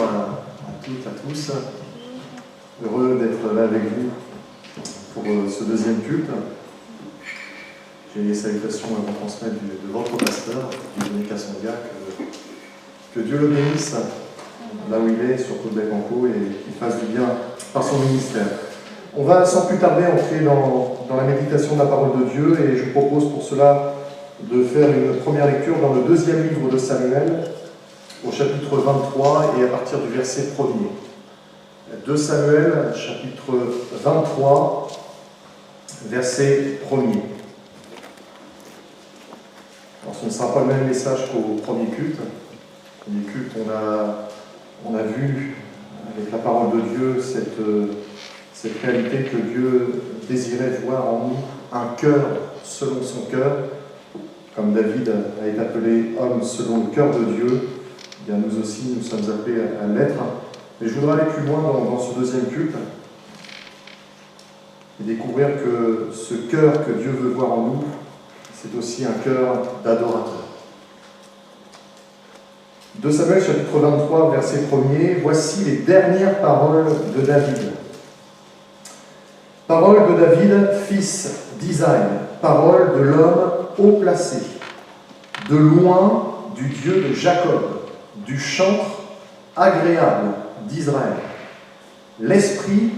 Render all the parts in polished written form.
à toutes, à tous. Heureux d'être là avec vous pour ce deuxième culte. J'ai les salutations à vous transmettre de votre pasteur, Dieudonné Kassonga, que Dieu le bénisse là où il est, sur Côte-Bécancourt, et qu'il fasse du bien par son ministère. On va sans plus tarder entrer dans la méditation de la parole de Dieu, et je vous propose pour cela de faire une première lecture dans le deuxième livre de Samuel, au chapitre 23 et à partir du verset 1er. 2 Samuel, chapitre 23, verset 1er. Alors, ce ne sera pas le même message qu'au premier culte. Au premier culte, on a vu avec la parole de Dieu cette réalité que Dieu désirait voir en nous un cœur selon son cœur. Comme David a été appelé homme selon le cœur de Dieu, bien nous aussi nous sommes appelés à l'être. Mais je voudrais aller plus loin dans ce deuxième culte et découvrir que ce cœur que Dieu veut voir en nous, c'est aussi un cœur d'adorateur. 2 Samuel chapitre 23, verset 1er, voici les dernières paroles de David. Paroles de David, fils d'Isaïe, paroles de l'homme haut placé, de loin du Dieu de Jacob, du chantre agréable d'Israël. L'Esprit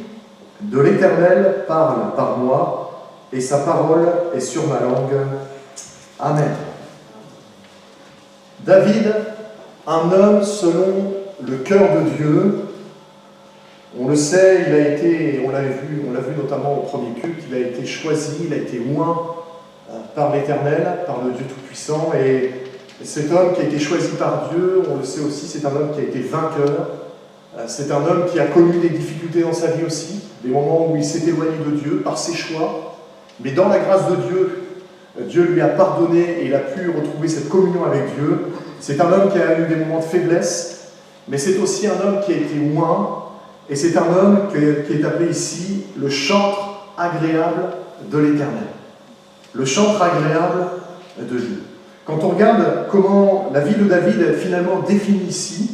de l'Éternel parle par moi, et sa parole est sur ma langue. Amen. David, un homme selon le cœur de Dieu. On le sait, on l'a vu notamment au premier culte, il a été choisi, il a été oint par l'Éternel, par le Dieu Tout-Puissant, et cet homme qui a été choisi par Dieu, on le sait aussi, c'est un homme qui a été vainqueur, c'est un homme qui a connu des difficultés dans sa vie aussi, des moments où il s'est éloigné de Dieu par ses choix, mais dans la grâce de Dieu, Dieu lui a pardonné et il a pu retrouver cette communion avec Dieu. C'est un homme qui a eu des moments de faiblesse, mais c'est aussi un homme qui a été oint, et c'est un homme qui est appelé ici le chantre agréable de l'Éternel. Le chantre agréable de Dieu. Quand on regarde comment la vie de David est finalement définie ici,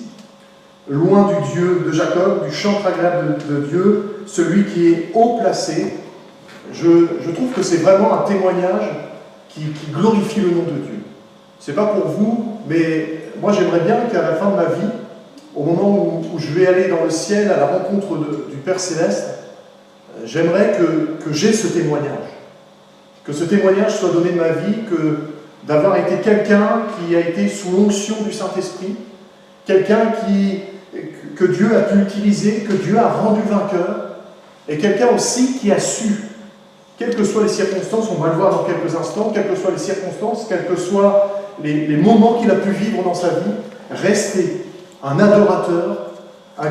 loin du Dieu de Jacob, du chantre agréable de Dieu, celui qui est haut placé, je trouve que c'est vraiment un témoignage qui glorifie le nom de Dieu. C'est pas pour vous, mais moi j'aimerais bien qu'à la fin de ma vie, au moment où je vais aller dans le ciel à la rencontre du Père Céleste, j'aimerais que j'ai ce témoignage. Que ce témoignage soit donné de ma vie, d'avoir été quelqu'un qui a été sous l'onction du Saint-Esprit, quelqu'un que Dieu a pu utiliser, que Dieu a rendu vainqueur, et quelqu'un aussi qui a su, quelles que soient les circonstances, on va le voir dans quelques instants, quelles que soient les circonstances, quels que soient les moments qu'il a pu vivre dans sa vie, rester un adorateur,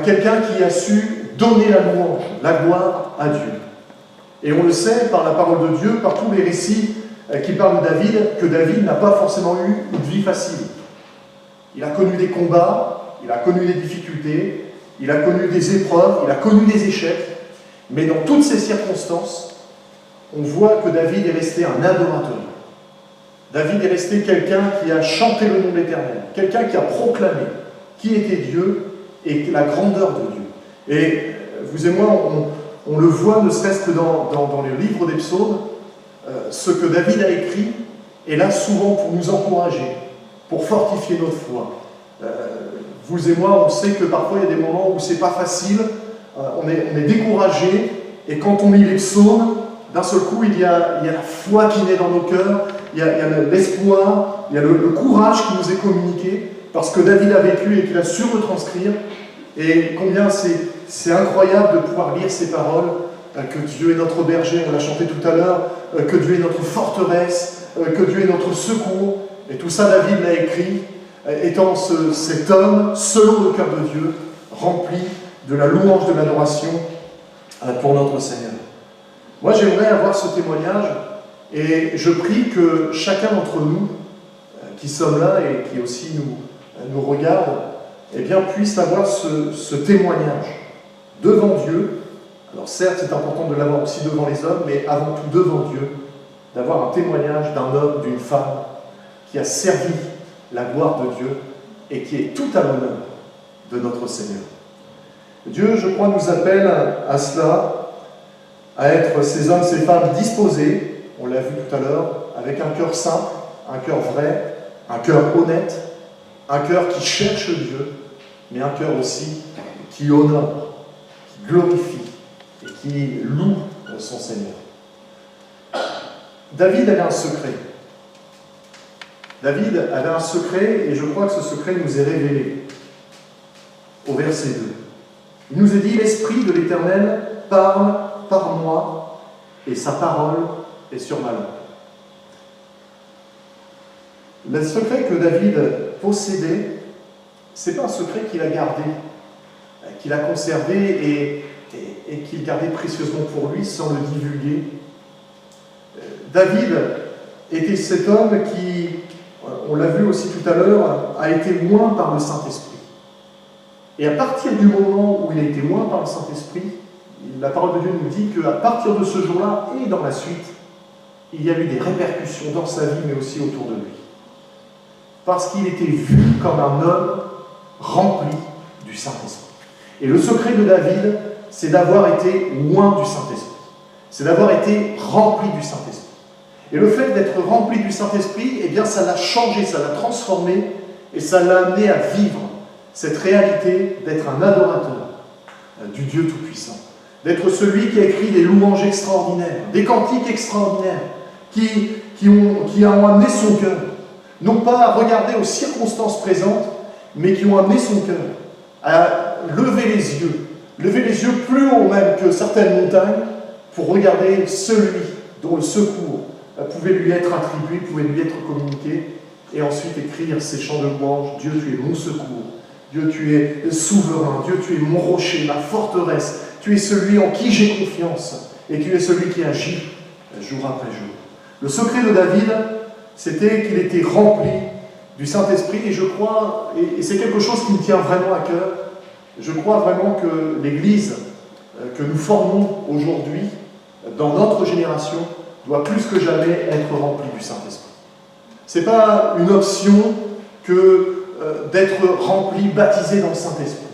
quelqu'un qui a su donner la louange, la gloire à Dieu. Et on le sait par la parole de Dieu, par tous les récits qui parlent de David, que David n'a pas forcément eu une vie facile. Il a connu des combats, il a connu des difficultés, il a connu des épreuves, il a connu des échecs, mais dans toutes ces circonstances, on voit que David est resté un adorateur. David est resté quelqu'un qui a chanté le nom de l'Éternel, quelqu'un qui a proclamé qui était Dieu et la grandeur de Dieu. Et vous et moi, on le voit ne serait-ce que dans le livre des psaumes, ce que David a écrit est là souvent pour nous encourager, pour fortifier notre foi. Vous et moi, on sait que parfois il y a des moments où c'est pas facile, on est découragé, et quand on lit les psaumes, d'un seul coup, il y a la foi qui naît dans nos cœurs, il y a l'espoir, il y a le courage qui nous est communiqué, parce que David a vécu et qu'il a su retranscrire, et combien c'est incroyable de pouvoir lire ces paroles, que Dieu est notre berger, on l'a chanté tout à l'heure, que Dieu est notre forteresse, que Dieu est notre secours, et tout ça David l'a écrit, étant cet homme, selon le cœur de Dieu, rempli de la louange de l'adoration pour notre Seigneur. Moi j'aimerais avoir ce témoignage, et je prie que chacun d'entre nous, qui sommes là et qui aussi nous regarde, eh bien, puisse avoir ce témoignage devant Dieu. Alors certes, c'est important de l'avoir aussi devant les hommes, mais avant tout devant Dieu, d'avoir un témoignage d'un homme, d'une femme qui a servi la gloire de Dieu et qui est tout à l'honneur de notre Seigneur. Dieu, je crois, nous appelle à cela, à être ces hommes, ces femmes disposés, on l'a vu tout à l'heure, avec un cœur simple, un cœur vrai, un cœur honnête, un cœur qui cherche Dieu, mais un cœur aussi qui honore, qui glorifie et qui loue son Seigneur. David avait un secret. David avait un secret, et je crois que ce secret nous est révélé au verset 2. Il nous est dit, l'Esprit de l'Éternel parle par moi, et sa parole est sur ma langue. Le secret que David possédait, ce n'est pas un secret qu'il a gardé, qu'il a conservé et qu'il gardait précieusement pour lui sans le divulguer. David était cet homme qui, on l'a vu aussi tout à l'heure, a été oint par le Saint-Esprit. Et à partir du moment où il a été oint par le Saint-Esprit, la parole de Dieu nous dit qu'à partir de ce jour-là et dans la suite, il y a eu des répercussions dans sa vie, mais aussi autour de lui. Parce qu'il était vu comme un homme rempli du Saint-Esprit. Et le secret de David, c'est d'avoir été oint du Saint-Esprit. C'est d'avoir été rempli du Saint-Esprit. Et le fait d'être rempli du Saint-Esprit, eh bien, ça l'a changé, ça l'a transformé, et ça l'a amené à vivre cette réalité d'être un adorateur du Dieu Tout-Puissant. D'être celui qui a écrit des louanges extraordinaires, des cantiques extraordinaires, qui ont amené son cœur, non pas à regarder aux circonstances présentes, mais qui ont amené son cœur à lever les yeux plus haut même que certaines montagnes, pour regarder celui dont le secours pouvait lui être attribué, pouvait lui être communiqué, et ensuite écrire ces chants de louange. Dieu, tu es mon secours. Dieu, tu es souverain. Dieu, tu es mon rocher, ma forteresse. Tu es celui en qui j'ai confiance. Et tu es celui qui agit jour après jour. Le secret de David, c'était qu'il était rempli du Saint-Esprit. Et je crois, et c'est quelque chose qui me tient vraiment à cœur, je crois vraiment que l'Église que nous formons aujourd'hui, dans notre génération, doit plus que jamais être remplie du Saint-Esprit. Ce n'est pas une option que d'être rempli, baptisé dans le Saint-Esprit.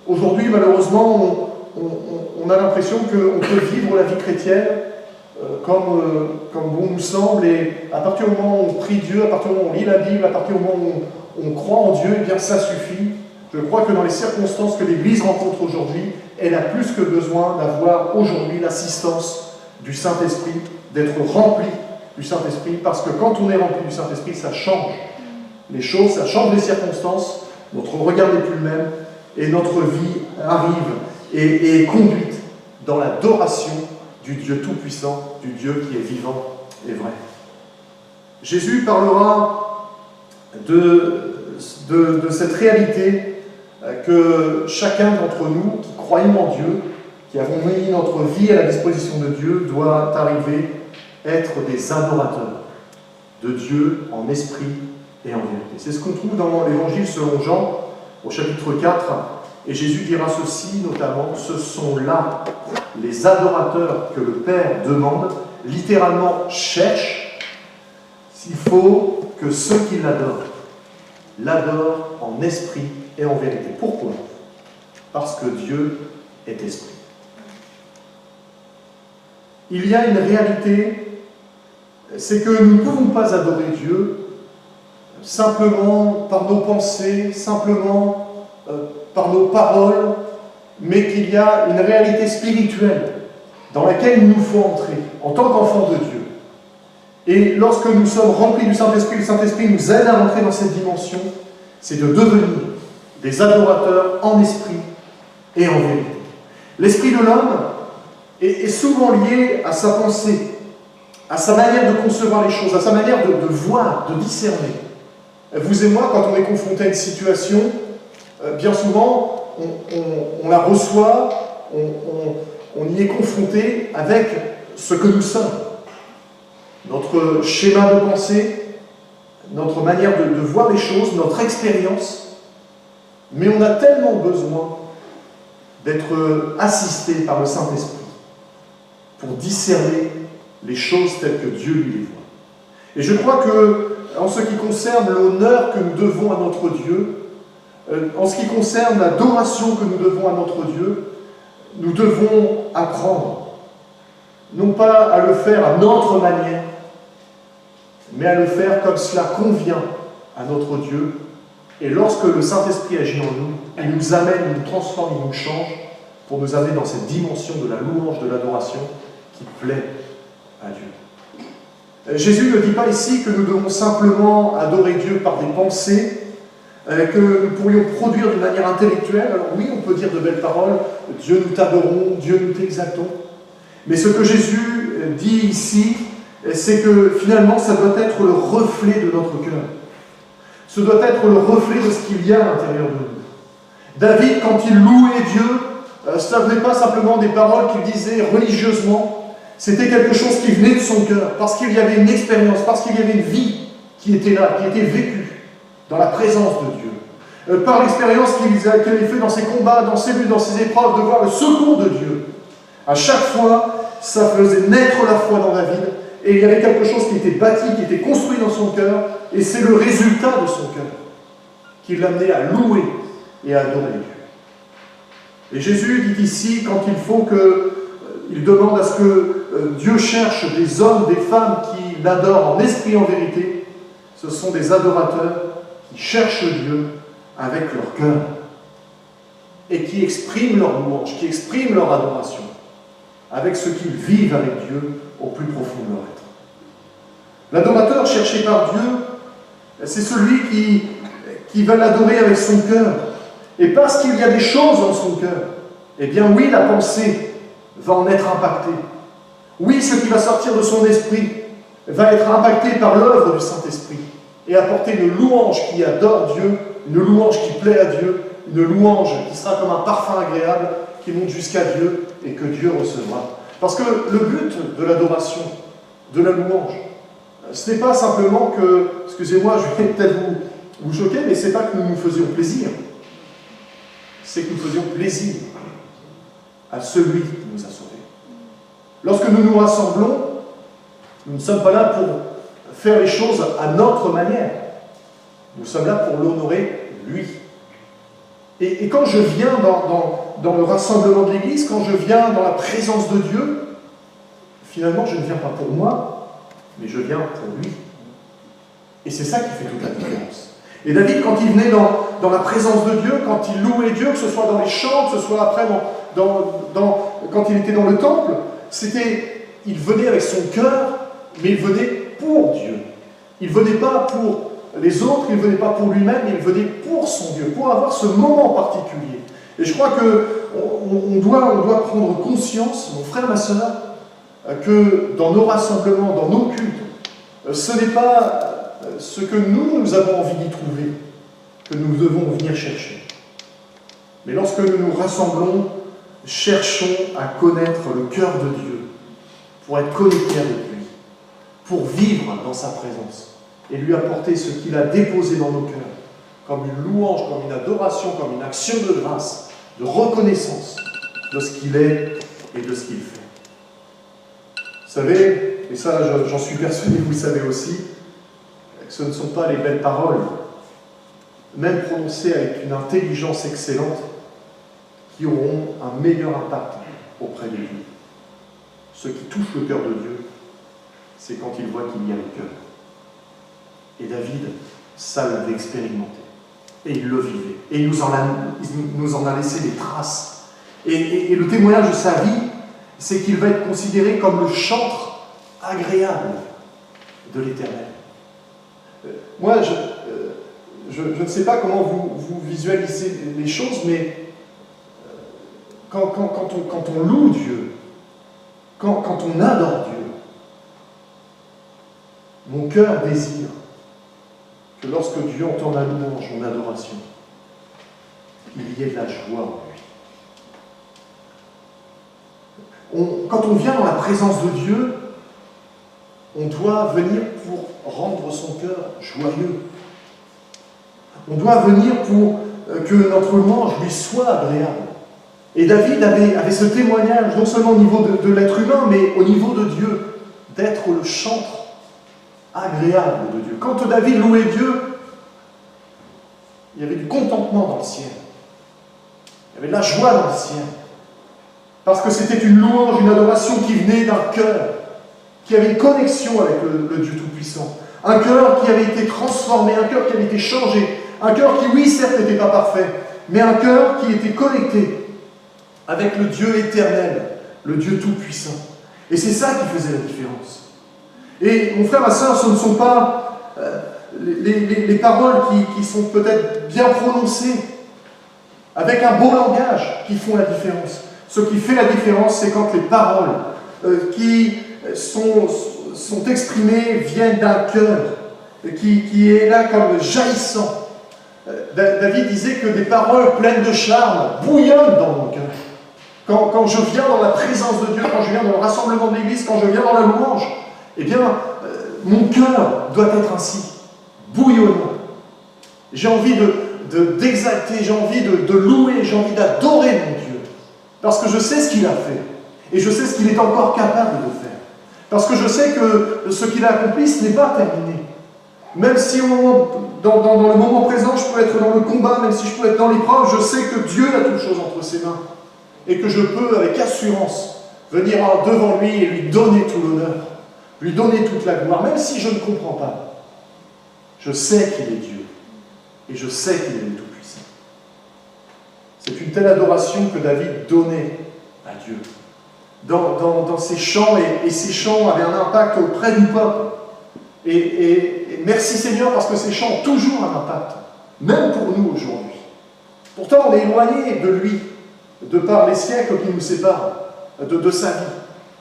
Aujourd'hui, malheureusement, on a l'impression qu'on peut vivre la vie chrétienne comme bon nous semble, et à partir du moment où on prie Dieu, à partir du moment où on lit la Bible, à partir du moment où on croit en Dieu, eh bien ça suffit. Je crois que dans les circonstances que l'Église rencontre aujourd'hui, elle a plus que besoin d'avoir aujourd'hui l'assistance du Saint-Esprit, d'être rempli du Saint-Esprit, parce que quand on est rempli du Saint-Esprit, ça change les choses, ça change les circonstances, notre regard n'est plus le même, et notre vie arrive et est conduite dans l'adoration du Dieu Tout-Puissant, du Dieu qui est vivant et vrai. Jésus parlera de cette réalité que chacun d'entre nous qui croyons en Dieu, qui avons mis notre vie à la disposition de Dieu, doit arriver à être des adorateurs de Dieu en esprit et en vérité. C'est ce qu'on trouve dans l'Évangile selon Jean, au chapitre 4, et Jésus dira ceci notamment: ce sont là les adorateurs que le Père demande, littéralement cherche. Il faut que ceux qui l'adorent en esprit et en vérité. Pourquoi? Parce que Dieu est esprit. Il y a une réalité, c'est que nous ne pouvons pas adorer Dieu simplement par nos pensées, simplement par nos paroles, mais qu'il y a une réalité spirituelle dans laquelle il nous faut entrer en tant qu'enfants de Dieu. Et lorsque nous sommes remplis du Saint-Esprit, le Saint-Esprit nous aide à entrer dans cette dimension, c'est de devenir des adorateurs en esprit et en vérité. L'esprit de l'homme est souvent lié à sa pensée, à sa manière de concevoir les choses, à sa manière de voir, de discerner. Vous et moi, quand on est confronté à une situation, bien souvent, on la reçoit, on y est confronté avec ce que nous sommes. Notre schéma de pensée, notre manière de voir les choses, notre expérience. Mais on a tellement besoin d'être assisté par le Saint-Esprit pour discerner les choses telles que Dieu lui les voit. Et je crois que, en ce qui concerne l'honneur que nous devons à notre Dieu, En ce qui concerne l'adoration que nous devons à notre Dieu, nous devons apprendre, non pas à le faire à notre manière, mais à le faire comme cela convient à notre Dieu. Et lorsque le Saint-Esprit agit en nous, il nous amène, il nous transforme, il nous change, pour nous amener dans cette dimension de la louange, de l'adoration qui plaît à Dieu. Jésus ne dit pas ici que nous devons simplement adorer Dieu par des pensées, que nous pourrions produire d'une manière intellectuelle. Alors oui, on peut dire de belles paroles, Dieu nous t'adorons, Dieu nous t'exaltons. Mais ce que Jésus dit ici, c'est que finalement, ça doit être le reflet de notre cœur. Ce doit être le reflet de ce qu'il y a à l'intérieur de nous. David, quand il louait Dieu, ça ne venait pas simplement des paroles qu'il disait religieusement, c'était quelque chose qui venait de son cœur, parce qu'il y avait une expérience, parce qu'il y avait une vie qui était là, qui était vécue dans la présence de Dieu. Par l'expérience qu'il avait fait dans ses combats, dans ses luttes, dans ses épreuves, de voir le secours de Dieu. À chaque fois, ça faisait naître la foi dans David, et il y avait quelque chose qui était bâti, qui était construit dans son cœur, et c'est le résultat de son cœur qui l'amenait à louer et à adorer Dieu. Et Jésus dit ici, quand il faut il demande à ce que Dieu cherche des hommes, des femmes qui l'adorent en esprit et en vérité, ce sont des adorateurs qui cherchent Dieu avec leur cœur et qui expriment leur louange, qui expriment leur adoration avec ce qu'ils vivent avec Dieu au plus profond de leur être. L'adorateur cherché par Dieu, c'est celui qui va l'adorer avec son cœur. Et parce qu'il y a des choses dans son cœur, eh bien oui, la pensée va en être impactée. Oui, ce qui va sortir de son esprit va être impacté par l'œuvre du Saint-Esprit et apporter une louange qui adore Dieu, une louange qui plaît à Dieu, une louange qui sera comme un parfum agréable qui monte jusqu'à Dieu et que Dieu recevra. Parce que le but de l'adoration, de la louange, ce n'est pas simplement que, excusez-moi, je vais peut-être vous choquer, mais ce n'est pas que nous nous faisions plaisir. C'est que nous faisions plaisir à celui qui nous a sauvés. Lorsque nous nous rassemblons, nous ne sommes pas là pour faire les choses à notre manière. Nous sommes là pour l'honorer, lui. Et quand je viens dans le rassemblement de l'Église, quand je viens dans la présence de Dieu, finalement, je ne viens pas pour moi, mais je viens pour lui. Et c'est ça qui fait toute la différence. Et David, quand il venait dans la présence de Dieu, quand il louait Dieu, que ce soit dans les chants, que ce soit après quand il était dans le temple, il venait avec son cœur, mais il venait pour Dieu. Il ne venait pas pour les autres, il ne venait pas pour lui-même, il venait pour son Dieu, pour avoir ce moment particulier. Et je crois qu'on doit prendre conscience, mon frère, ma soeur, que dans nos rassemblements, dans nos cultes, ce n'est pas ce que nous avons envie d'y trouver, que nous devons venir chercher. Mais lorsque nous nous rassemblons, cherchons à connaître le cœur de Dieu, pour être connectés avec lui, pour vivre dans sa présence, et lui apporter ce qu'il a déposé dans nos cœurs, comme une louange, comme une adoration, comme une action de grâce, de reconnaissance de ce qu'il est et de ce qu'il fait. Vous savez, et ça j'en suis persuadé, vous le savez aussi, que ce ne sont pas les belles paroles, même prononcées avec une intelligence excellente, qui auront un meilleur impact auprès de Dieu. Ce qui touche le cœur de Dieu, c'est quand il voit qu'il y a le cœur. Et David, ça l'avait expérimenté. Et il le vivait. Et il nous en a laissé des traces. Et le témoignage de sa vie, c'est qu'il va être considéré comme le chantre agréable de l'Éternel. Moi, je ne sais pas comment vous visualisez les choses, mais quand on loue Dieu, quand on adore Dieu, mon cœur désire que lorsque Dieu entend ma louange, mon adoration, il y ait de la joie en lui. Quand on vient dans la présence de Dieu, on doit venir pour rendre son cœur joyeux. On doit venir pour que notre louange lui soit agréable. Et David avait ce témoignage, non seulement au niveau de l'être humain, mais au niveau de Dieu, d'être le chantre agréable de Dieu. Quand David louait Dieu, il y avait du contentement dans le ciel. Il y avait de la joie dans le ciel. Parce que c'était une louange, une adoration qui venait d'un cœur qui avait une connexion avec le Dieu Tout-Puissant. Un cœur qui avait été transformé, un cœur qui avait été changé. Un cœur qui, oui, certes, n'était pas parfait, mais un cœur qui était connecté avec le Dieu éternel, le Dieu Tout-Puissant. Et c'est ça qui faisait la différence. Et mon frère, ma soeur, ce ne sont pas les paroles qui sont peut-être bien prononcées, avec un beau langage, qui font la différence. Ce qui fait la différence, c'est quand les paroles qui sont exprimées viennent d'un cœur qui est là comme jaillissant. David disait que des paroles pleines de charme bouillonnent dans mon cœur. Quand je viens dans la présence de Dieu, quand je viens dans le rassemblement de l'Église, quand je viens dans la louange, eh bien, mon cœur doit être ainsi, bouillonnant. J'ai envie d'exalter, j'ai envie de louer, j'ai envie d'adorer mon Dieu. Parce que je sais ce qu'il a fait. Et je sais ce qu'il est encore capable de faire. Parce que je sais que ce qu'il a accompli, ce n'est pas terminé. Même si dans le moment présent, je peux être dans le combat, même si je peux être dans l'épreuve, je sais que Dieu a toutes choses entre ses mains. Et que je peux, avec assurance, venir devant lui et lui donner tout l'honneur, lui donner toute la gloire, même si je ne comprends pas. Je sais qu'il est Dieu. Et je sais qu'il est le Tout-Puissant. C'est une telle adoration que David donnait à Dieu. Dans ses chants, et ces chants avaient un impact auprès du peuple. Et merci Seigneur, parce que ces chants ont toujours un impact, même pour nous aujourd'hui. Pourtant, on est éloigné de lui, de par les siècles qui nous séparent de sa vie.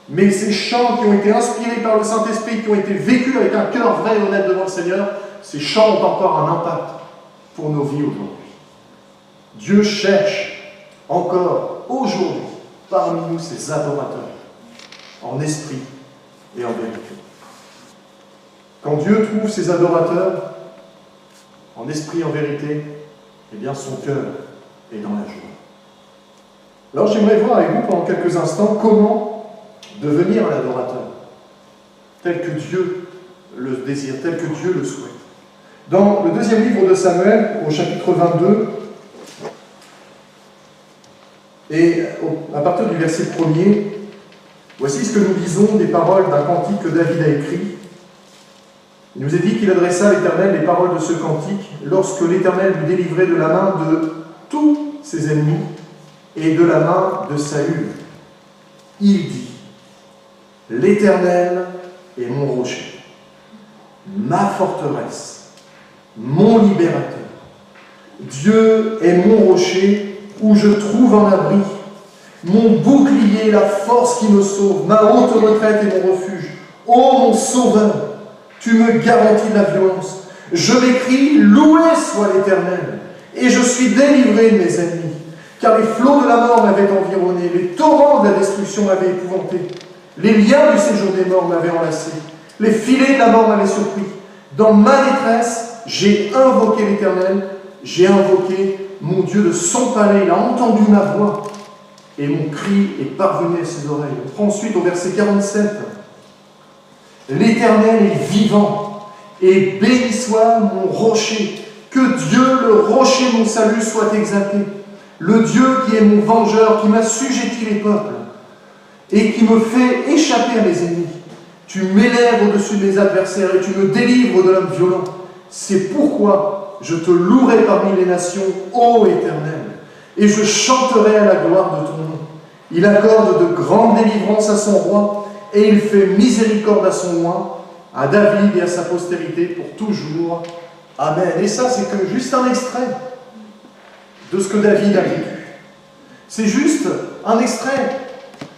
Mais ces chants qui ont été inspirés par le Saint-Esprit, qui ont été vécus avec un cœur vrai et honnête devant le Seigneur, ces chants ont encore un impact pour nos vies aujourd'hui. Dieu cherche encore aujourd'hui parmi nous ses adorateurs, en esprit et en vérité. Quand Dieu trouve ses adorateurs, en esprit et en vérité, eh bien son cœur est dans la joie. Alors j'aimerais voir avec vous pendant quelques instants comment devenir un adorateur, tel que Dieu le désire, tel que Dieu le souhaite. Dans le deuxième livre de Samuel, au chapitre 22, et à partir du verset 1er, voici ce que nous lisons des paroles d'un cantique que David a écrit. Il nous est dit qu'il adressa à l'Éternel les paroles de ce cantique lorsque l'Éternel lui délivrait de la main de tous ses ennemis et de la main de Saül. Il dit, « L'Éternel est mon rocher, ma forteresse, mon libérateur. Dieu est mon rocher où je trouve un abri, mon bouclier, la force qui me sauve, ma haute retraite et mon refuge. Ô mon sauveur, tu me garantis de la violence. Je m'écrie, loué soit l'Éternel, et je suis délivré de mes ennemis. Car les flots de la mort m'avaient environné, les torrents de la destruction m'avaient épouvanté. Les liens du séjour des morts m'avaient enlacé, les filets de la mort m'avaient surpris. Dans ma détresse, j'ai invoqué l'Éternel, j'ai invoqué mon Dieu de son palais, il a entendu ma voix, et mon cri est parvenu à ses oreilles. On prend ensuite au verset 47. L'Éternel est vivant, et béni soit mon rocher, que Dieu, le rocher mon salut, soit exalté. Le Dieu qui est mon vengeur, qui m'assujettit les peuples, et qui me fait échapper à mes ennemis. Tu m'élèves au-dessus de mes adversaires, et tu me délivres de l'homme violent. C'est pourquoi je te louerai parmi les nations, ô Éternel, et je chanterai à la gloire de ton nom. Il accorde de grandes délivrances à son roi, et il fait miséricorde à son roi, à David et à sa postérité pour toujours. Amen. Et ça, c'est que juste un extrait de ce que David a vécu. C'est juste un extrait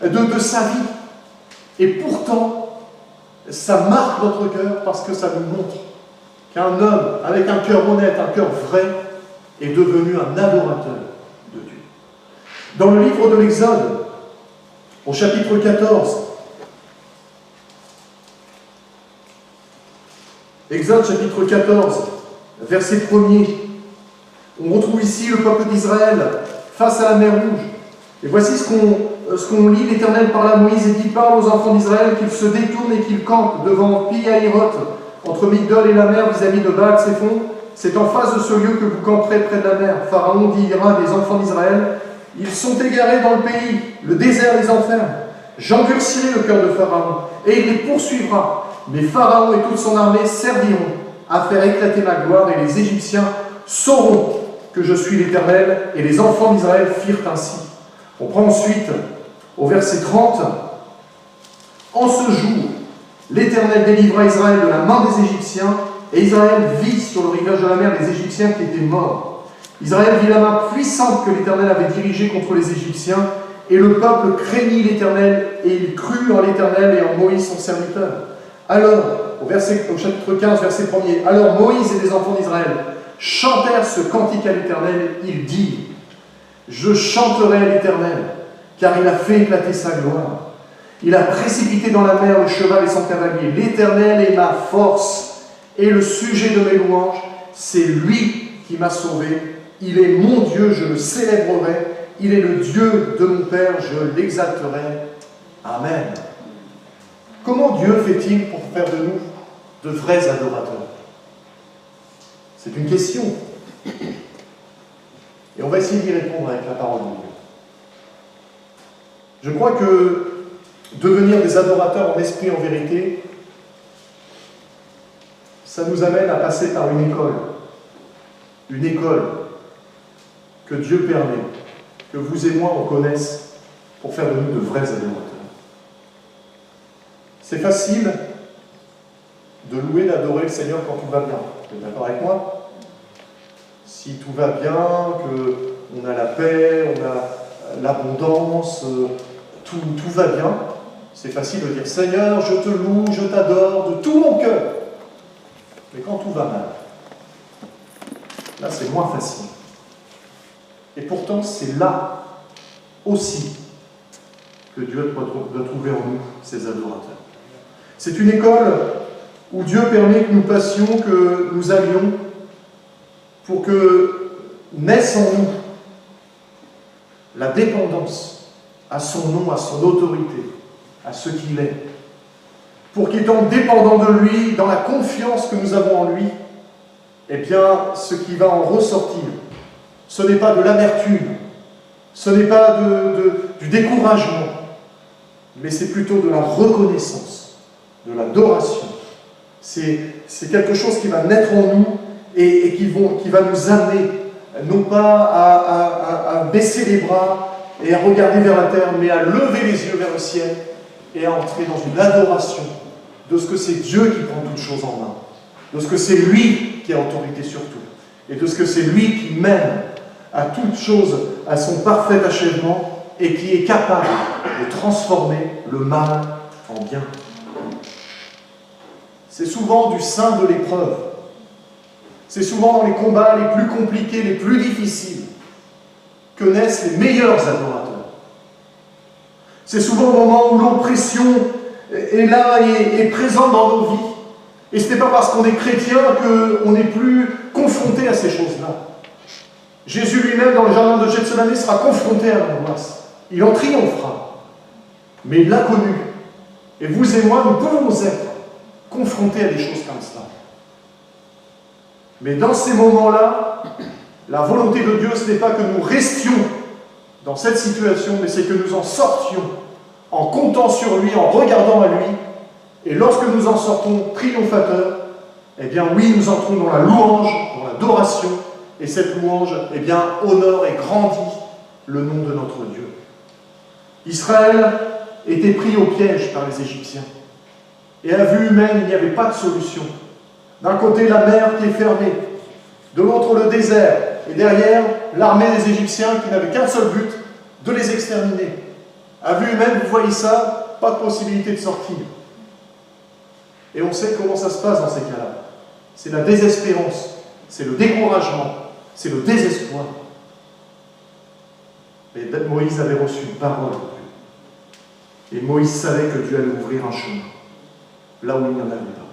de sa vie. Et pourtant, ça marque notre cœur parce que ça nous montre qu'un homme avec un cœur honnête, un cœur vrai, est devenu un adorateur de Dieu. Dans le livre de l'Exode, au chapitre 14, Exode chapitre 14, verset 1er, on retrouve ici le peuple d'Israël face à la mer Rouge. Et voici ce qu'on lit. L'Éternel parle à Moïse et dit, parle aux enfants d'Israël qu'ils se détournent et qu'ils campent devant Pi-Hahiroth, entre Migdol et la mer vis-à-vis de Baal-Séphon, c'est en face de ce lieu que vous camperez près de la mer. Pharaon dira des enfants d'Israël, ils sont égarés dans le pays, le désert les enferme. J'endurcirai le cœur de Pharaon, et il les poursuivra. Mais Pharaon et toute son armée serviront à faire éclater ma gloire, et les Égyptiens sauront que je suis l'Éternel, et les enfants d'Israël firent ainsi. On prend ensuite au verset 30. En ce jour, l'Éternel délivra Israël de la main des Égyptiens, et Israël vit sur le rivage de la mer les Égyptiens qui étaient morts. Israël vit la main puissante que l'Éternel avait dirigée contre les Égyptiens, et le peuple craignit l'Éternel, et il crut en l'Éternel et en Moïse son serviteur. Alors, au chapitre 15, verset 1er, alors Moïse et les enfants d'Israël chantèrent ce cantique à l'Éternel, ils dirent, je chanterai à l'Éternel, car il a fait éclater sa gloire. Il a précipité dans la mer le cheval et son cavalier. L'Éternel est ma force et le sujet de mes louanges. C'est lui qui m'a sauvé. Il est mon Dieu, je le célébrerai. Il est le Dieu de mon Père, je l'exalterai. Amen. Comment Dieu fait-il pour faire de nous de vrais adorateurs? C'est une question. Et on va essayer d'y répondre avec la parole de Dieu. Je crois que devenir des adorateurs en esprit, en vérité, ça nous amène à passer par une école. Une école que Dieu permet, que vous et moi on connaisse, pour faire de nous de vrais adorateurs. C'est facile de louer, d'adorer le Seigneur quand tout va bien. Vous êtes d'accord avec moi? Si tout va bien, qu'on a la paix, on a l'abondance, tout va bien, c'est facile de dire « Seigneur, je te loue, je t'adore de tout mon cœur ». Mais quand tout va mal, là c'est moins facile. Et pourtant c'est là aussi que Dieu doit trouver en nous ses adorateurs. C'est une école où Dieu permet que nous passions, que nous allions, pour que naisse en nous la dépendance à son nom, à son autorité, à ce qu'il est. Pour qu'étant dépendant de lui, dans la confiance que nous avons en lui, eh bien, ce qui va en ressortir, ce n'est pas de l'amertume, ce n'est pas du découragement, mais c'est plutôt de la reconnaissance, de l'adoration. C'est quelque chose qui va naître en nous et qui va nous amener, non pas à baisser les bras et à regarder vers la terre, mais à lever les yeux vers le ciel et à entrer dans une adoration de ce que c'est Dieu qui prend toutes choses en main, de ce que c'est lui qui a autorité sur tout, et de ce que c'est lui qui mène à toute chose à son parfait achèvement et qui est capable de transformer le mal en bien. C'est souvent du sein de l'épreuve, c'est souvent dans les combats les plus compliqués, les plus difficiles, que naissent les meilleurs adorateurs. C'est souvent au moment où l'oppression est là et est présente dans nos vies. Et ce n'est pas parce qu'on est chrétien qu'on n'est plus confronté à ces choses-là. Jésus lui-même, dans le jardin de Gethsémani, sera confronté à l'angoisse. Il en triomphera. Mais il l'a connu. Et vous et moi, nous pouvons être confrontés à des choses comme cela. Mais dans ces moments-là, la volonté de Dieu, ce n'est pas que nous restions dans cette situation, mais c'est que nous en sortions en comptant sur lui, en regardant à lui. Et lorsque nous en sortons triomphateurs, eh bien oui, nous entrons dans la louange, dans l'adoration, et cette louange, eh bien, honore et grandit le nom de notre Dieu. Israël était pris au piège par les Égyptiens. Et à vue humaine, il n'y avait pas de solution. D'un côté, la mer qui est fermée, de l'autre, le désert, et derrière, l'armée des Égyptiens qui n'avait qu'un seul but, de les exterminer. À vue humaine, vous voyez ça, pas de possibilité de sortir. Et on sait comment ça se passe dans ces cas-là. C'est la désespérance, c'est le découragement, c'est le désespoir. Mais Moïse avait reçu une parole de Dieu. Et Moïse savait que Dieu allait ouvrir un chemin, là où il n'y en avait pas.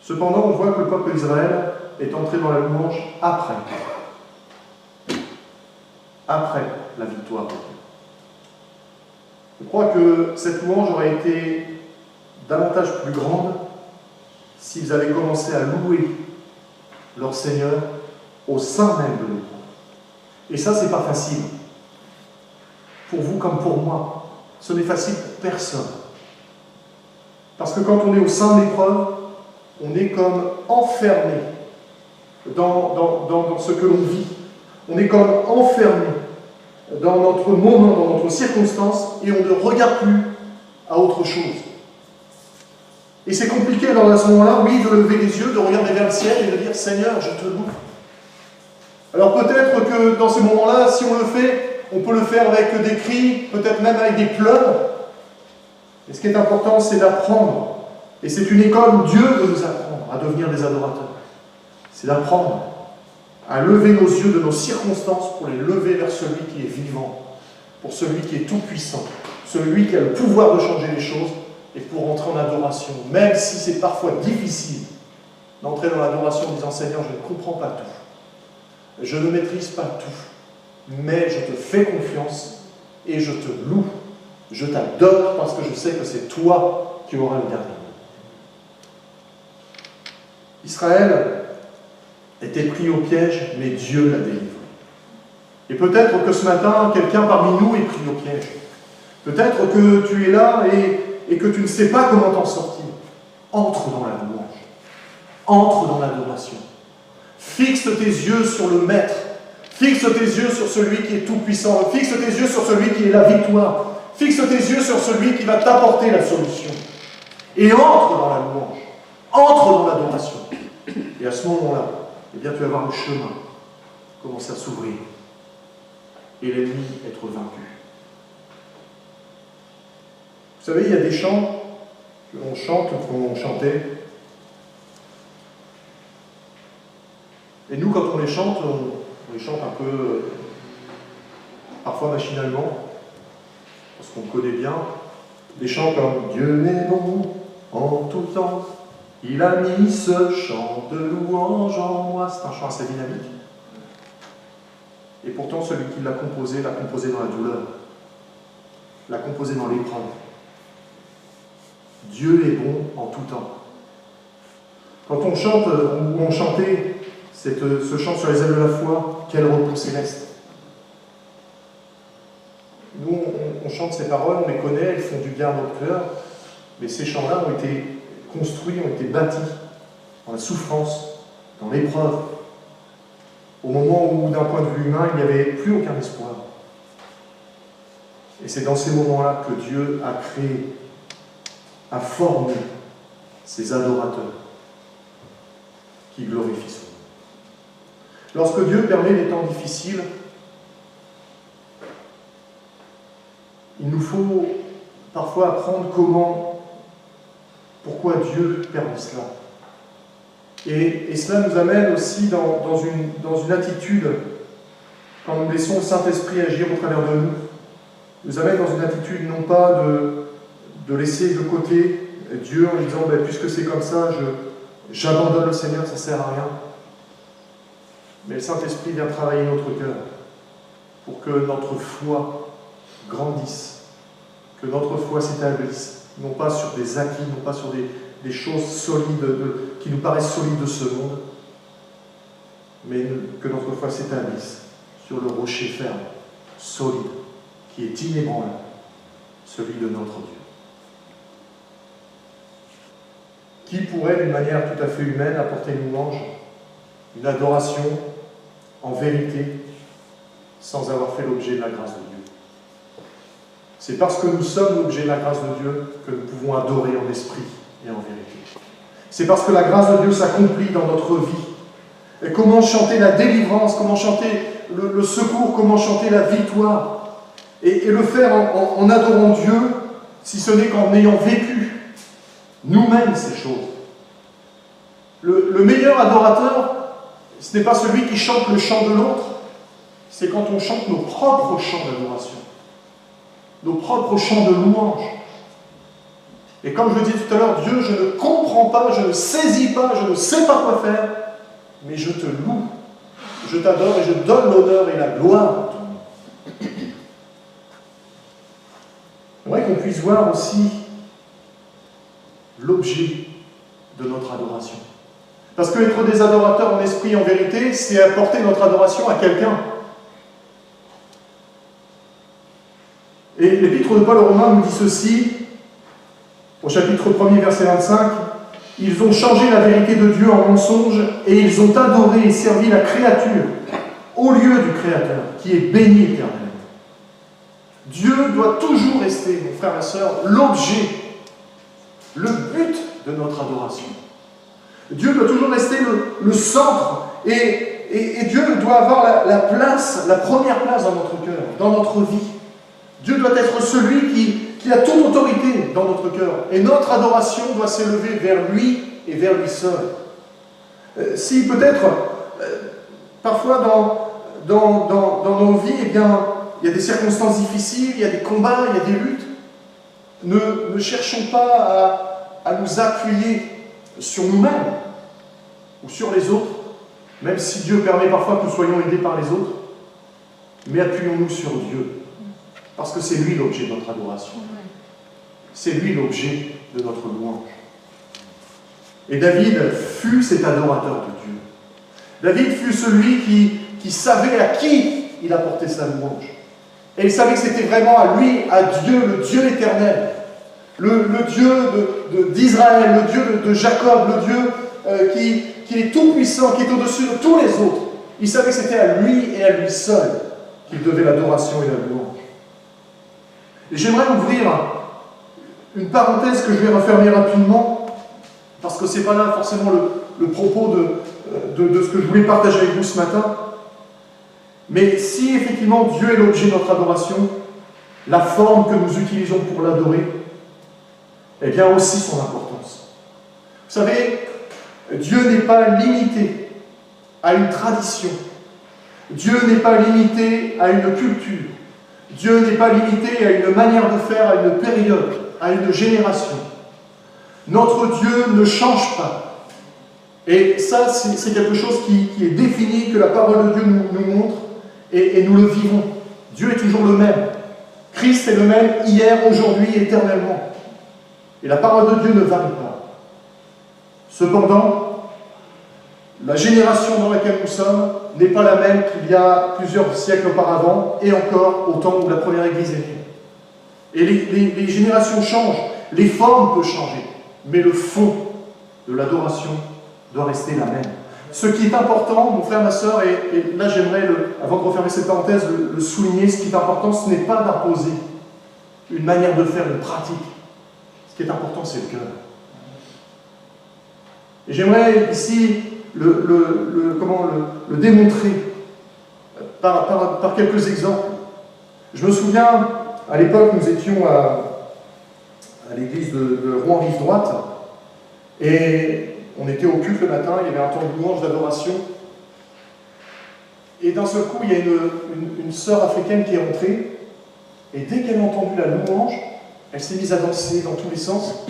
Cependant, on voit que le peuple d'Israël est entré dans la louange après la victoire de Dieu. Je crois que cette louange aurait été davantage plus grande s'ils avaient commencé à louer leur Seigneur au sein même de l'épreuve. Et ça, c'est pas facile. Pour vous comme pour moi, ce n'est facile pour personne. Parce que quand on est au sein de l'épreuve, on est comme enfermé dans ce que l'on vit. On est comme enfermé dans notre moment, dans notre circonstance, et on ne regarde plus à autre chose. Et c'est compliqué alors à ce moment-là, oui, de lever les yeux, de regarder vers le ciel et de dire « Seigneur, je te loue ». Alors peut-être que dans ces moments-là, si on le fait, on peut le faire avec des cris, peut-être même avec des pleurs. Et ce qui est important, c'est d'apprendre. Et c'est une école où Dieu veut nous apprendre à devenir des adorateurs. C'est d'apprendre à lever nos yeux de nos circonstances pour les lever vers celui qui est vivant, pour celui qui est tout-puissant, celui qui a le pouvoir de changer les choses, et pour entrer en adoration, même si c'est parfois difficile d'entrer dans l'adoration en disant « Seigneur, je ne comprends pas tout, je ne maîtrise pas tout, mais je te fais confiance et je te loue, je t'adore parce que je sais que c'est toi qui auras le dernier mot. » Israël était pris au piège, mais Dieu l'a délivré. Et peut-être que ce matin, quelqu'un parmi nous est pris au piège. Peut-être que tu es là et que tu ne sais pas comment t'en sortir. Entre dans la louange. Entre dans l'adoration. Fixe tes yeux sur le Maître. Fixe tes yeux sur celui qui est tout-puissant. Fixe tes yeux sur celui qui est la victoire. Fixe tes yeux sur celui qui va t'apporter la solution. Et entre dans la louange. Entre dans l'adoration. Et à ce moment-là, eh bien, tu vas voir le chemin commencer à s'ouvrir. Et l'ennemi être vaincu. Vous savez, il y a des chants que l'on chante ou qu'on chantait. Et nous, quand on les chante un peu, parfois machinalement, parce qu'on connaît bien, des chants comme « Dieu est bon en tout temps, il a mis ce chant de louange en moi ». C'est un chant assez dynamique. Et pourtant, celui qui l'a composé dans la douleur, l'a composé dans l'épreuve. Dieu est bon en tout temps. Quand on chante, ou on chantait ce chant sur les ailes de la foi, quel repos céleste. Nous, on chante ces paroles, on les connaît, elles font du bien à notre cœur, mais ces chants-là ont été construits, ont été bâtis dans la souffrance, dans l'épreuve, au moment où, d'un point de vue humain, il n'y avait plus aucun espoir. Et c'est dans ces moments-là que Dieu a créé, a formé ces adorateurs qui glorifient son nom. Lorsque Dieu permet des temps difficiles, il nous faut parfois apprendre pourquoi Dieu permet cela. Et cela nous amène aussi dans une attitude, quand nous laissons le Saint-Esprit agir au travers de nous amène dans une attitude non pas de laisser de côté Dieu en lui disant puisque c'est comme ça, j'abandonne le Seigneur, ça ne sert à rien. Mais le Saint-Esprit vient travailler notre cœur pour que notre foi grandisse, que notre foi s'établisse, non pas sur des acquis, non pas sur des choses solides qui nous paraissent solides de ce monde, mais que notre foi s'établisse sur le rocher ferme, solide, qui est inébranlable, celui de notre Dieu. Qui pourrait, d'une manière tout à fait humaine, apporter une louange, une adoration en vérité, sans avoir fait l'objet de la grâce de Dieu? C'est parce que nous sommes l'objet de la grâce de Dieu que nous pouvons adorer en esprit et en vérité. C'est parce que la grâce de Dieu s'accomplit dans notre vie. Et comment chanter la délivrance, comment chanter le secours, comment chanter la victoire, et le faire en adorant Dieu, si ce n'est qu'en ayant vécu nous-mêmes ces choses. Le meilleur adorateur, ce n'est pas celui qui chante le chant de l'autre, c'est quand on chante nos propres chants d'adoration, nos propres chants de louange. Et comme je le disais tout à l'heure, Dieu, je ne comprends pas, je ne saisis pas, je ne sais pas quoi faire, mais je te loue, je t'adore et je donne l'honneur et la gloire à ton nom. J'aimerais qu'on puisse voir aussi l'objet de notre adoration. Parce que être des adorateurs en esprit et en vérité, c'est apporter notre adoration à quelqu'un. Et l'épître de Paul aux Romains nous dit ceci, au chapitre 1er, verset 25, « Ils ont changé la vérité de Dieu en mensonge et ils ont adoré et servi la créature au lieu du Créateur, qui est béni éternellement. » Dieu doit toujours rester, mon frère et ma sœur, l'objet, le but de notre adoration. Dieu doit toujours rester le centre et Dieu doit avoir la place, la première place dans notre cœur, dans notre vie. Dieu doit être celui qui a toute autorité dans notre cœur. Et notre adoration doit s'élever vers lui et vers lui seul. Si peut-être, parfois dans nos vies, eh bien, il y a des circonstances difficiles, il y a des combats, il y a des luttes, ne cherchons pas à nous appuyer sur nous-mêmes ou sur les autres, même si Dieu permet parfois que nous soyons aidés par les autres, mais appuyons-nous sur Dieu. Parce que c'est lui l'objet de notre adoration. C'est lui l'objet de notre louange. Et David fut cet adorateur de Dieu. David fut celui qui savait à qui il apportait sa louange. Et il savait que c'était vraiment à lui, à Dieu, le Dieu éternel, le Dieu d'Israël, le Dieu de Jacob, le Dieu qui est tout-puissant, qui est au-dessus de tous les autres. Il savait que c'était à lui et à lui seul qu'il devait l'adoration et la louange. Et j'aimerais ouvrir une parenthèse que je vais refermer rapidement, parce que ce n'est pas là forcément le propos de ce que je voulais partager avec vous ce matin. Mais si effectivement Dieu est l'objet de notre adoration, la forme que nous utilisons pour l'adorer, eh bien aussi son importance. Vous savez, Dieu n'est pas limité à une tradition. Dieu n'est pas limité à une culture. Dieu n'est pas limité à une manière de faire, à une période, à une génération. Notre Dieu ne change pas. Et ça, c'est quelque chose qui est défini, que la parole de Dieu nous montre, et nous le vivons. Dieu est toujours le même. Christ est le même hier, aujourd'hui, éternellement. Et la parole de Dieu ne varie pas. Cependant, la génération dans laquelle nous sommes n'est pas la même qu'il y a plusieurs siècles auparavant, et encore au temps où la première Église est née. Et les générations changent, les formes peuvent changer, mais le fond de l'adoration doit rester la même. Ce qui est important, mon frère, ma sœur, et là j'aimerais, avant de refermer cette parenthèse, le souligner, ce qui est important, ce n'est pas d'imposer une manière de faire, une pratique. Ce qui est important, c'est le cœur. Et j'aimerais ici le démontrer par quelques exemples. Je me souviens, à l'époque, nous étions à l'église de Rouen-Rive-Droite, et on était au culte le matin, il y avait un temps de louange, d'adoration, et d'un seul coup, il y a une sœur africaine qui est entrée, et dès qu'elle a entendu la louange, elle s'est mise à danser dans tous les sens.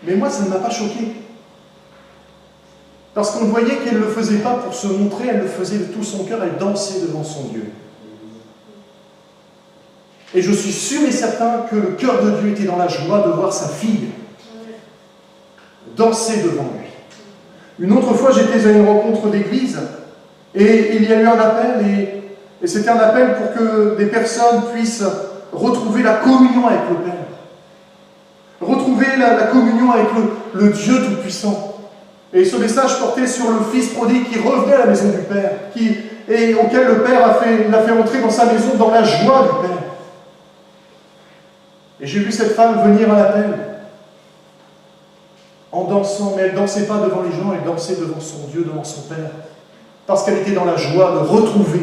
Mais moi, ça ne m'a pas choqué. Parce qu'on voyait qu'elle ne le faisait pas pour se montrer, elle le faisait de tout son cœur, elle dansait devant son Dieu. Et je suis sûr et certain que le cœur de Dieu était dans la joie de voir sa fille danser devant lui. Une autre fois, j'étais à une rencontre d'église, et il y a eu un appel, et c'était un appel pour que des personnes puissent retrouver la communion avec le Père. Retrouver la communion avec le Dieu Tout-Puissant. Et ce message portait sur le fils prodigue qui revenait à la maison du Père, et auquel le Père l'a fait entrer dans sa maison dans la joie du Père. Et j'ai vu cette femme venir à l'appel, en dansant, mais elle ne dansait pas devant les gens, elle dansait devant son Dieu, devant son Père, parce qu'elle était dans la joie de retrouver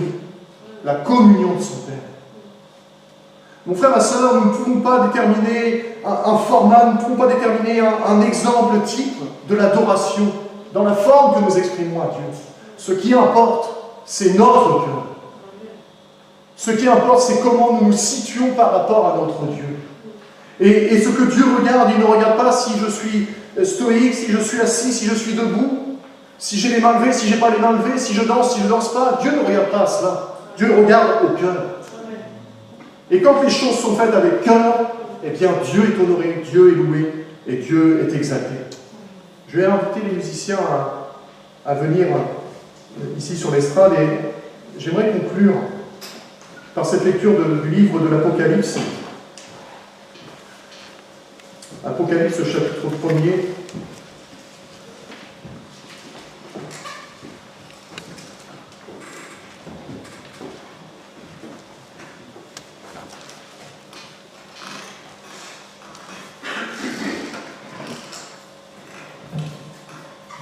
la communion de son Père. Mon frère, ma sœur, nous ne pouvons pas déterminer un format, nous ne pouvons pas déterminer un exemple type de l'adoration dans la forme que nous exprimons à Dieu. Ce qui importe, c'est notre cœur. Ce qui importe, c'est comment nous nous situons par rapport à notre Dieu. Et ce que Dieu regarde, il ne regarde pas si je suis stoïque, si je suis assis, si je suis debout, si j'ai les mains levées, si je n'ai pas les mains levées, si je danse pas. Dieu ne regarde pas à cela. Dieu regarde au cœur. Et quand les choses sont faites avec cœur, eh bien Dieu est honoré, Dieu est loué et Dieu est exalté. Je vais inviter les musiciens à venir ici sur l'estrade et j'aimerais conclure par cette lecture du livre de l'Apocalypse. Apocalypse chapitre 1er.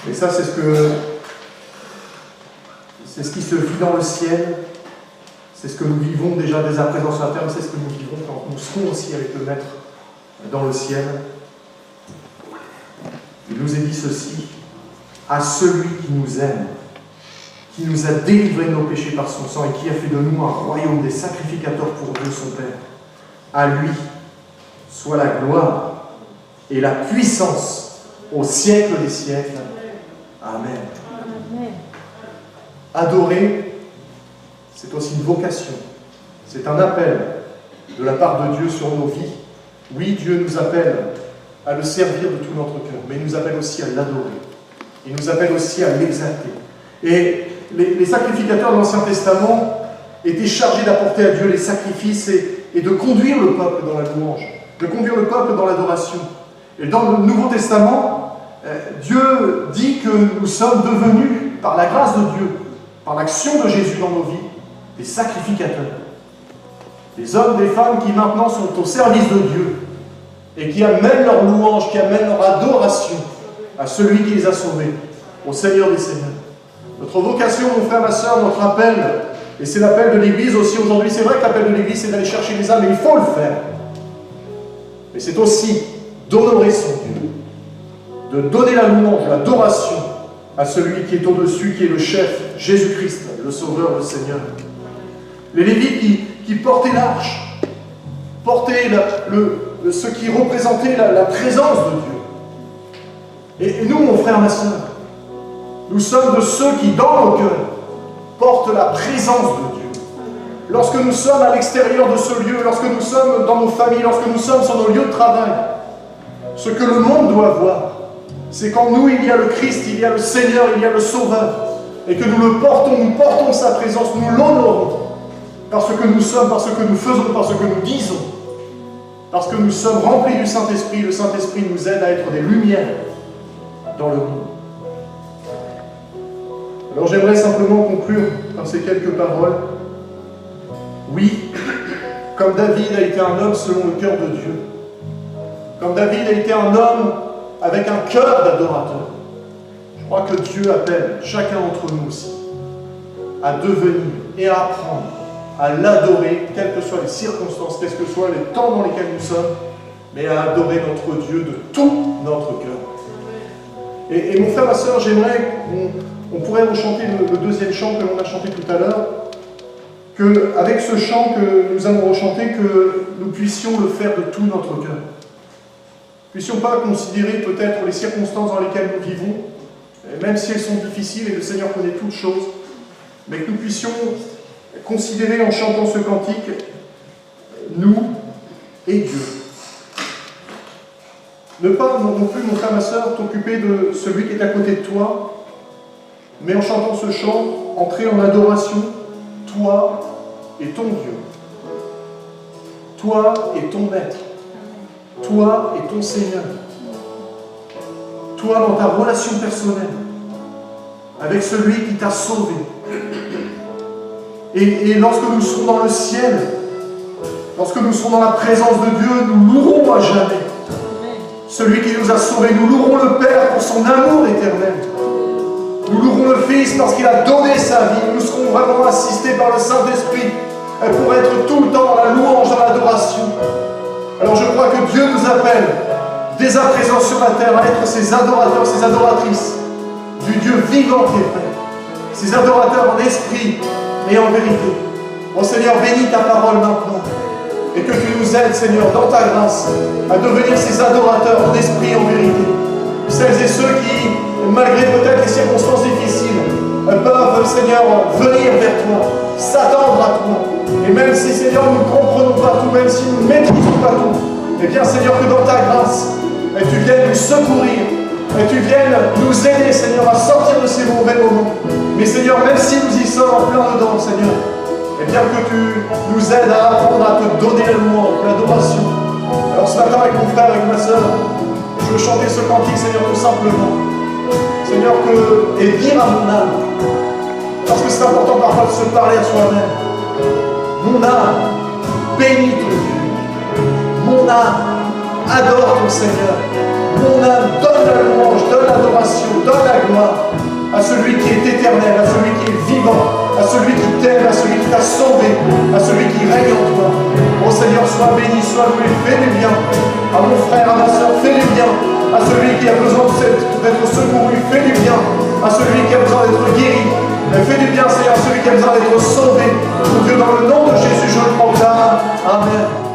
Et ça, c'est ce qui se vit dans le ciel. C'est ce que nous vivons déjà dès à présent sur la terre, mais c'est ce que nous vivons quand nous serons aussi avec le Maître dans le ciel. Il nous est dit ceci: à celui qui nous aime, qui nous a délivrés de nos péchés par son sang et qui a fait de nous un royaume des sacrificateurs pour Dieu son Père, à lui soit la gloire et la puissance au siècle des siècles. Amen. Amen. Adorer, c'est aussi une vocation. C'est un appel de la part de Dieu sur nos vies. Oui, Dieu nous appelle à le servir de tout notre cœur, mais il nous appelle aussi à l'adorer. Il nous appelle aussi à l'exalter. Et les sacrificateurs de l'Ancien Testament étaient chargés d'apporter à Dieu les sacrifices et de conduire le peuple dans la louange, de conduire le peuple dans l'adoration. Et dans le Nouveau Testament, Dieu dit que nous sommes devenus, par la grâce de Dieu, par l'action de Jésus dans nos vies, des sacrificateurs. Des hommes, des femmes qui maintenant sont au service de Dieu et qui amènent leur louange, qui amènent leur adoration à celui qui les a sauvés, au Seigneur des Seigneurs. Notre vocation, mon frère, ma soeur, notre appel, et c'est l'appel de l'Église aussi aujourd'hui, c'est vrai que l'appel de l'Église, c'est d'aller chercher les âmes, et il faut le faire. Mais c'est aussi d'honorer son Dieu, de donner la louange, l'adoration à celui qui est au-dessus, qui est le chef, Jésus-Christ, le Sauveur, le Seigneur. Les Lévites qui portaient l'arche, portaient ce qui représentait la présence de Dieu. Et nous, mon frère, ma soeur, nous sommes de ceux qui, dans nos cœurs, portent la présence de Dieu. Lorsque nous sommes à l'extérieur de ce lieu, lorsque nous sommes dans nos familles, lorsque nous sommes sur nos lieux de travail, ce que le monde doit voir, c'est qu'en nous, il y a le Christ, il y a le Seigneur, il y a le Sauveur, et que nous le portons, nous portons sa présence, nous l'honorons, parce que nous sommes, parce que nous faisons, parce que nous disons, parce que nous sommes remplis du Saint-Esprit. Le Saint-Esprit nous aide à être des lumières dans le monde. Alors j'aimerais simplement conclure par ces quelques paroles. Oui, comme David a été un homme selon le cœur de Dieu, comme David a été un homme avec un cœur d'adorateur, je crois que Dieu appelle chacun d'entre nous aussi à devenir et à apprendre à l'adorer, quelles que soient les circonstances, quels que soient les temps dans lesquels nous sommes, mais à adorer notre Dieu de tout notre cœur. Et mon frère, ma soeur, j'aimerais qu'on pourrait rechanter le deuxième chant que l'on a chanté tout à l'heure, qu'avec ce chant que nous allons rechanter, que nous puissions le faire de tout notre cœur. Nous ne puissions pas considérer peut-être les circonstances dans lesquelles nous vivons, même si elles sont difficiles et le Seigneur connaît toutes choses, mais que nous puissions considérer en chantant ce cantique, nous et Dieu. Ne pas non plus, mon frère, ma soeur, t'occuper de celui qui est à côté de toi, mais en chantant ce chant, entrer en adoration, toi et ton Dieu. Toi et ton Maître. Toi et ton Seigneur. Toi dans ta relation personnelle, avec celui qui t'a sauvé. Et lorsque nous serons dans le ciel, lorsque nous serons dans la présence de Dieu, nous louerons à jamais celui qui nous a sauvés. Nous louerons le Père pour son amour éternel. Nous louerons le Fils parce qu'il a donné sa vie. Nous serons vraiment assistés par le Saint-Esprit pour être tout le temps dans la louange, dans l'adoration. Alors je crois que Dieu nous appelle dès à présent sur la terre à être ces adorateurs, ces adoratrices du Dieu vivant qui est vrai. Ces adorateurs en esprit et en vérité. Mon Seigneur, bénis ta parole maintenant. Et que tu nous aides, Seigneur, dans ta grâce, à devenir ces adorateurs en esprit et en vérité. Celles et ceux qui, malgré peut-être les circonstances difficiles, peuvent, Seigneur, venir vers toi, s'attendre à toi. Et même si, Seigneur, nous ne comprenons pas tout, même si nous ne maîtrisons pas tout, eh bien, Seigneur, que dans ta grâce, tu viennes nous secourir, Et tu viennes nous aider, Seigneur, à sortir de ces mauvais moments. Mais Seigneur, même si nous y sommes en plein dedans, Seigneur, et bien que tu nous aides à apprendre à te donner la louange, l'adoration. Alors ce matin, avec mon frère, avec ma soeur, je veux chanter ce cantique, Seigneur, tout simplement. Seigneur, et dire à mon âme, parce que c'est important parfois de se parler à soi-même. Mon âme, bénis ton Dieu. Mon âme, adore ton Seigneur. Mon âme, donne la louange, donne l'adoration, donne la gloire à celui qui est éternel, à celui qui est vivant, à celui qui t'aime, à celui qui t'a sauvé, à celui qui règne en toi. Ô Seigneur, sois béni, sois loué, fais du bien. À mon frère, à ma soeur, fais du bien. À celui qui a besoin d'être secouru, fais du bien. À celui qui a besoin d'être guéri, fais du bien, Seigneur, à celui qui a besoin d'être sauvé. Mon Dieu, dans le nom de Jésus, je le proclame. Amen.